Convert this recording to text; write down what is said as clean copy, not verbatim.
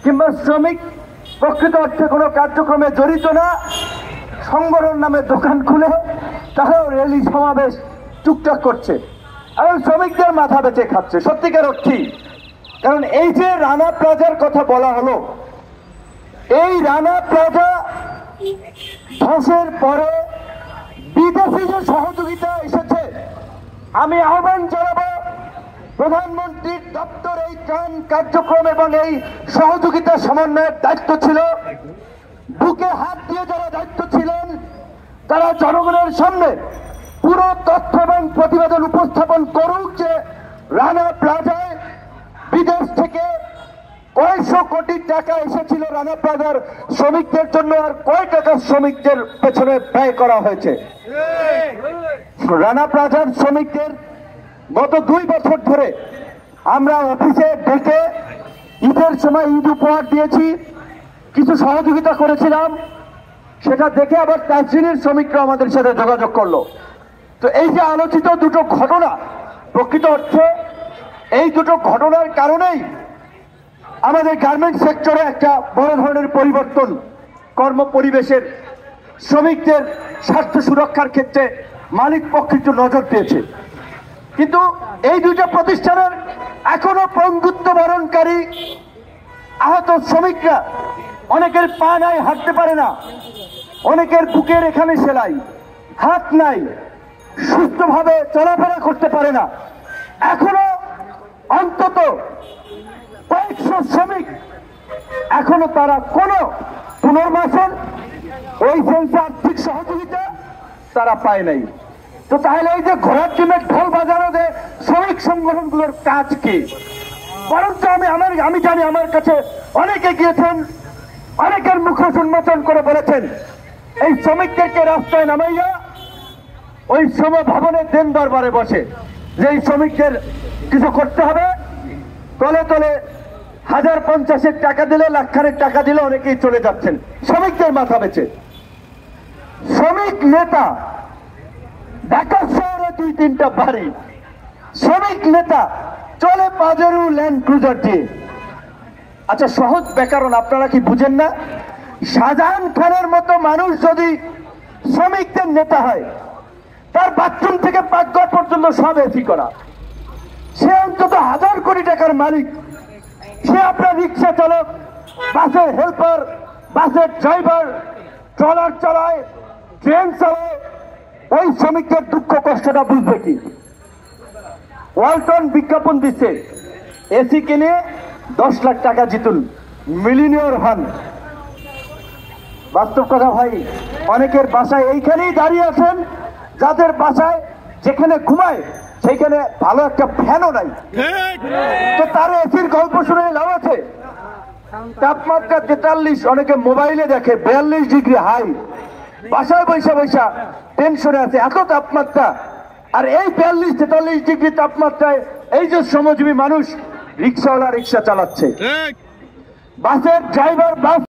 কিংবা শ্রমিক প্রকৃত অর্থে কোনো কার্যক্রমে জড়িত না, সংগঠন নামে দোকান খুলে তারাও র্যালি সমাবেশ টুকটাক করছে এবং শ্রমিকদের মাথা বেঁচে খাচ্ছে সত্যিকার অর্থেই। কারণ এই যে রানা প্লাজার কথা বলা হলো, এই রানা প্লাজা ধসের পরে বিদেশি যে সহযোগিতা এসেছে, আমি আহ্বান জানাবো প্রধানমন্ত্রীর দপ্তর এই ত্রাণ কার্যক্রম এবং এই সহযোগিতা সমন্বয়ের দায়িত্ব ছিল, বুকে হাত দিয়ে যারা দায়িত্ব ছিলেন তারা জনগণের সামনে পুরো তথ্য এবং প্রতিবেদন উপস্থাপন করুক যে রানা প্লাজায় বিদেশ থেকে কয়শো কোটি টাকা এসেছিল রানা প্লাজার শ্রমিকদের জন্য, আর কয় টাকা শ্রমিকদের পেছনে ব্যয় করা হয়েছে। রানা প্লাজার শ্রমিকদের গত 2 বছর ধরে আমরা অফিসে ডেকে ঈদের সময় ঈদ উপহার দিয়েছি, কিছু সহযোগিতা করেছিলাম, সেটা দেখে আবার তাজরিনের শ্রমিকরা আমাদের সাথে যোগাযোগ করলো। তো এই যে আলোচিত দুটো ঘটনা, প্রকৃত অর্থে এই দুটো ঘটনার কারণেই আমাদের গার্মেন্টস সেক্টরে একটা বড় ধরনের পরিবর্তন, কর্ম পরিবেশের, শ্রমিকদের স্বাস্থ্য সুরক্ষার ক্ষেত্রে মালিক পক্ষ একটু নজর দিয়েছে। কিন্তু এই দুটো প্রতিষ্ঠানের এখনো বন্ধুত্ব বরণকারী আহত শ্রমিকরা, অনেকের পা নাই, হাঁটতে পারে না, অনেকের বুকের এখানে সেলাই, হাত নাই, সুস্থভাবে চলাফেরা করতে পারে না, এখনো অন্তত কয়েকশো শ্রমিক এখনো তারা কোনো পুনর্বাসন, ওই সেন্সে আর্থিক সহযোগিতা তারা পায় নাই। তো তাহলে এই যে ঘোড়ার টিমের ঢোল বাজানো যে শ্রমিক সংগঠনগুলোর কাজ কি? বরঞ্চ আমি জানি আমার কাছে অনেকে গিয়েছেন, অনেকের মুখ উন্মোচন করে বলেছেন এই শ্রমিকদেরকে রাস্তায় নামাইয়া ওই শ্রম ভবনের দেন দরবারে বসে যে এই শ্রমিকদের কিছু করতে হবে, তলে তলে 1050 টাকা দিলে, লাখখানেক টাকা দিলে অনেকেই চলে যাচ্ছেন শ্রমিকদের মাথা বেঁচে। শ্রমিক নেতা, ঢাকা শহরে 2-3টা বাড়ি, শ্রমিক নেতা চলে পাজেরো ল্যান্ড ক্রুজার দিয়ে। আচ্ছা, সহজ ব্যাকরণ আপনারা কি বুঝেন না? শাহজাহান খানের মতো মানুষ যদি শ্রমিকদের নেতা হয়, তার বাথরুম থেকে পাকঘর পর্যন্ত সব এসি করা, সে অন্তত 1000 কোটি টাকার মালিক। সে আপনার রিক্সা চালক, বাসের হেল্পার, বাসের ড্রাইভার, ট্রলার চালায়, ট্রেন চালায়, ওই শ্রমিকদের দুঃখ কষ্টটা বুঝবে কি? ওয়ালটন বিজ্ঞাপন দিচ্ছে এসি কিনে 10 লাখ টাকা জিতুন, মিলিনিয়র হন। বাস্তব কথা ভাই, অনেকের বাসায় এইখানেই দাঁড়িয়ে আছেন যাদের বাসায় যেখানে ঘুমায় সেইখানে ভালো একটা ফ্যানও নাই, তো তার এসির গল্প শুনে লাভ আছে? তাপমাত্রা 43, অনেকে মোবাইলে দেখে 42 ডিগ্রি হাই, বাসায় বৈশা বৈশা টেনশনে আছে, এত তাপমাত্রা। আর এই 42-43 ডিগ্রি তাপমাত্রায় এই যে শ্রমজীবী মানুষ রিক্সাওয়ালা রিক্সা চালাচ্ছে, বাসের ড্রাইভার বাস